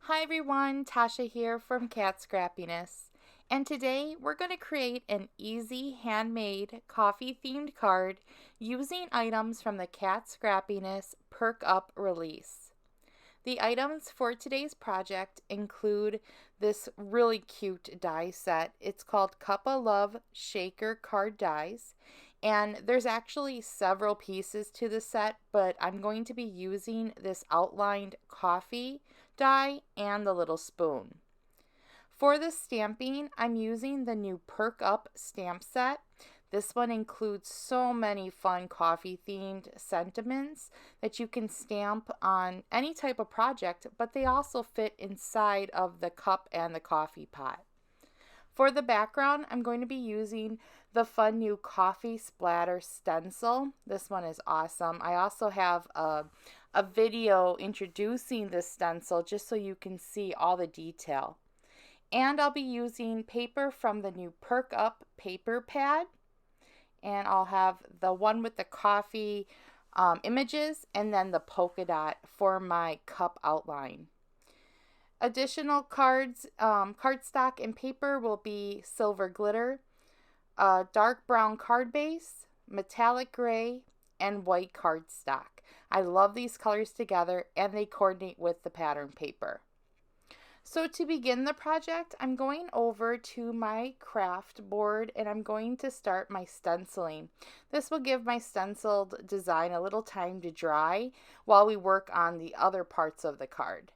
Hi everyone, Tasha here from Kat Scrappiness. And today we're going to create an easy handmade coffee themed card using items from the Kat Scrappiness Perk Up release. The items for today's project include this really cute die set. It's called Cup of Love Shaker Card Dies. And there's actually several pieces to the set, but I'm going to be using this outlined coffee die and the little spoon. For the stamping, I'm using the new Perk Up stamp set. This one includes so many fun coffee themed sentiments that you can stamp on any type of project, but they also fit inside of the cup and the coffee pot. For the background, I'm going to be using the fun new coffee splatter stencil. This one is awesome. I also have a video introducing this stencil just so you can see all the detail. And I'll be using paper from the new Perk Up paper pad. And I'll have the one with the coffee images and then the polka dot for my cup outline. Additional cards, cardstock and paper will be silver glitter, dark brown card base, metallic gray, and white cardstock. I love these colors together and they coordinate with the pattern paper. So to begin the project, I'm going over to my craft board and I'm going to start my stenciling. This will give my stenciled design a little time to dry while we work on the other parts of the card.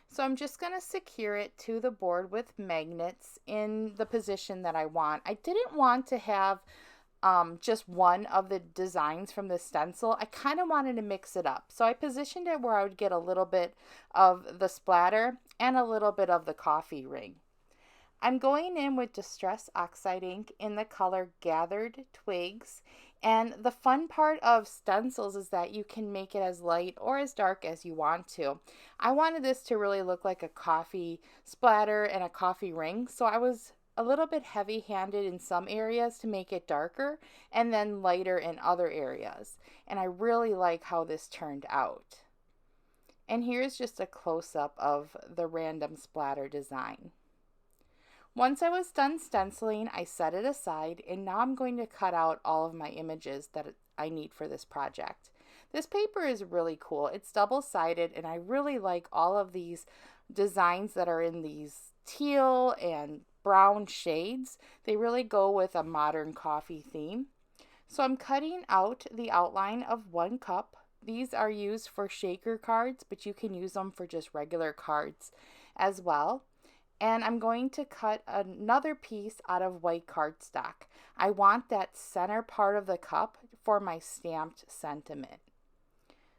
So I'm just going to secure it to the board with magnets in the position that I want. I didn't want to have just one of the designs from the stencil. I kind of wanted to mix it up. So I positioned it where I would get a little bit of the splatter and a little bit of the coffee ring. I'm going in with Distress Oxide ink in the color Gathered Twigs. And the fun part of stencils is that you can make it as light or as dark as you want to. I wanted this to really look like a coffee splatter and a coffee ring, so I was a little bit heavy-handed in some areas to make it darker and then lighter in other areas. And I really like how this turned out. And here's just a close-up of the random splatter design. Once I was done stenciling, I set it aside, and now I'm going to cut out all of my images that I need for this project. This paper is really cool. It's double-sided, and I really like all of these designs that are in these teal and brown shades. They really go with a modern coffee theme. So I'm cutting out the outline of one cup. These are used for shaker cards, but you can use them for just regular cards as well. And I'm going to cut another piece out of white cardstock. I want that center part of the cup for my stamped sentiment.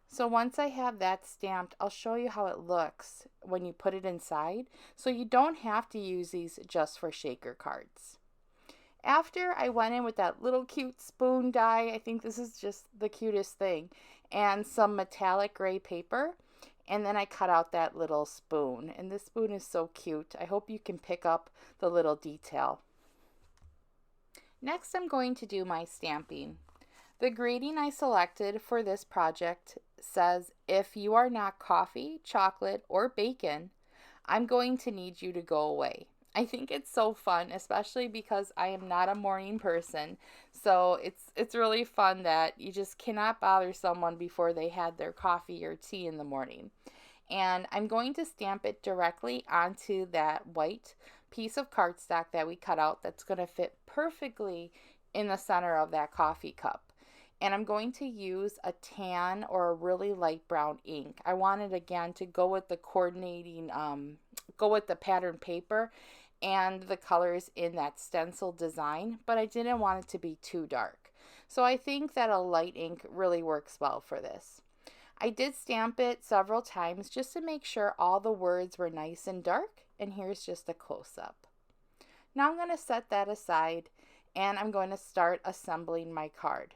So once I have that stamped, I'll show you how it looks when you put it inside. So you don't have to use these just for shaker cards. After I went in with that little cute spoon die, I think this is just the cutest thing, and some metallic gray paper. And then I cut out that little spoon. And this spoon is so cute. I hope you can pick up the little detail. Next, I'm going to do my stamping. The grading I selected for this project says, if you are not coffee, chocolate, or bacon, I'm going to need you to go away. I think it's so fun, especially because I am not a morning person. So it's really fun that you just cannot bother someone before they had their coffee or tea in the morning. And I'm going to stamp it directly onto that white piece of cardstock that we cut out that's going to fit perfectly in the center of that coffee cup. And I'm going to use a tan or a really light brown ink. I wanted again to go with the coordinating, go with the pattern paper and the colors in that stencil design, but I didn't want it to be too dark. So I think that a light ink really works well for this. I did stamp it several times just to make sure all the words were nice and dark, and here's just a close-up. Now I'm going to set that aside and I'm going to start assembling my card.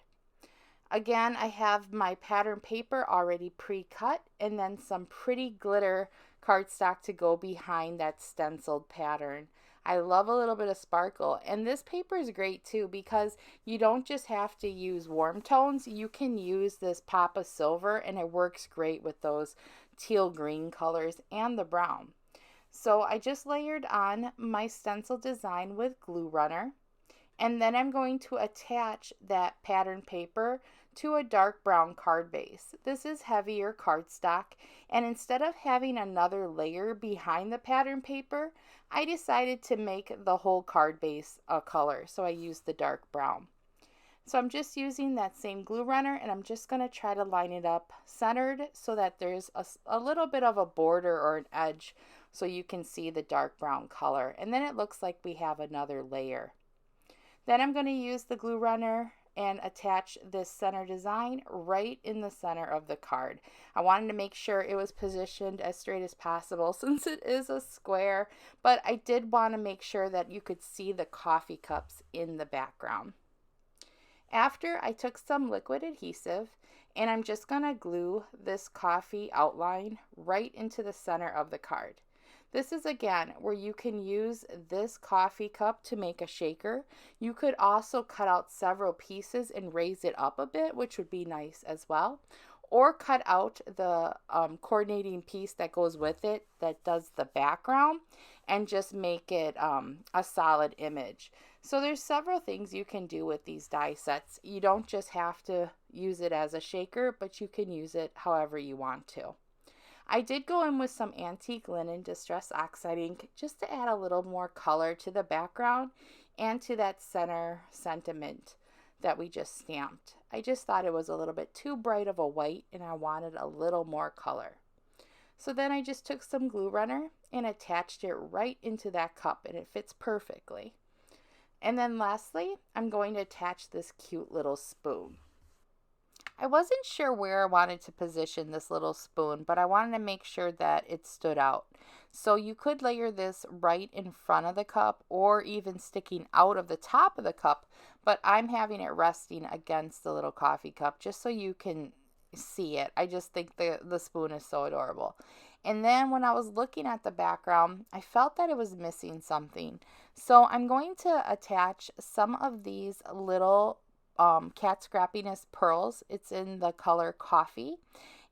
Again, I have my pattern paper already pre-cut and then some pretty glitter cardstock to go behind that stenciled pattern. I love a little bit of sparkle, and this paper is great too because you don't just have to use warm tones. You can use this pop of silver and it works great with those teal green colors and the brown. So I just layered on my stencil design with glue runner, and then I'm going to attach that pattern paper to a dark brown card base. This is heavier cardstock, and instead of having another layer behind the pattern paper, I decided to make the whole card base a color, so I used the dark brown. So I'm just using that same glue runner, and I'm just going to try to line it up centered so that there's a little bit of a border or an edge so you can see the dark brown color. And then it looks like we have another layer. Then I'm going to use the glue runner and attach this center design right in the center of the card. I wanted to make sure it was positioned as straight as possible since it is a square, but I did want to make sure that you could see the coffee cups in the background. After, I took some liquid adhesive and I'm just going to glue this coffee outline right into the center of the card. This is again where you can use this coffee cup to make a shaker. You could also cut out several pieces and raise it up a bit, which would be nice as well. Or cut out the coordinating piece that goes with it that does the background and just make it a solid image. So there's several things you can do with these die sets. You don't just have to use it as a shaker, but you can use it however you want to. I did go in with some antique linen distress oxide ink just to add a little more color to the background and to that center sentiment that we just stamped. I just thought it was a little bit too bright of a white and I wanted a little more color. So then I just took some glue runner and attached it right into that cup, and it fits perfectly. And then lastly, I'm going to attach this cute little spoon. I wasn't sure where I wanted to position this little spoon, but I wanted to make sure that it stood out. So you could layer this right in front of the cup or even sticking out of the top of the cup, but I'm having it resting against the little coffee cup just so you can see it. I just think the spoon is so adorable. And then when I was looking at the background, I felt that it was missing something. So I'm going to attach some of these little Kat Scrappiness pearls. It's in the color coffee.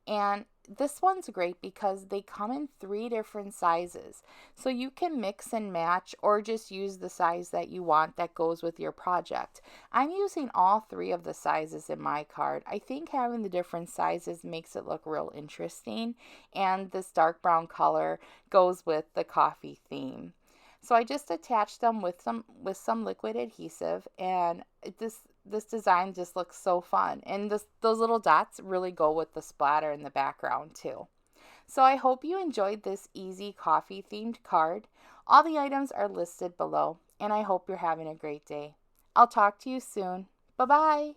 And this one's great because they come in 3 different sizes. So you can mix and match or just use the size that you want that goes with your project. I'm using all 3 of the sizes in my card. I think having the different sizes makes it look real interesting, and this dark brown color goes with the coffee theme. So I just attached them with some liquid adhesive, and this design just looks so fun. And those little dots really go with the splatter in the background too. So I hope you enjoyed this easy coffee themed card. All the items are listed below, and I hope you're having a great day. I'll talk to you soon. Bye-bye.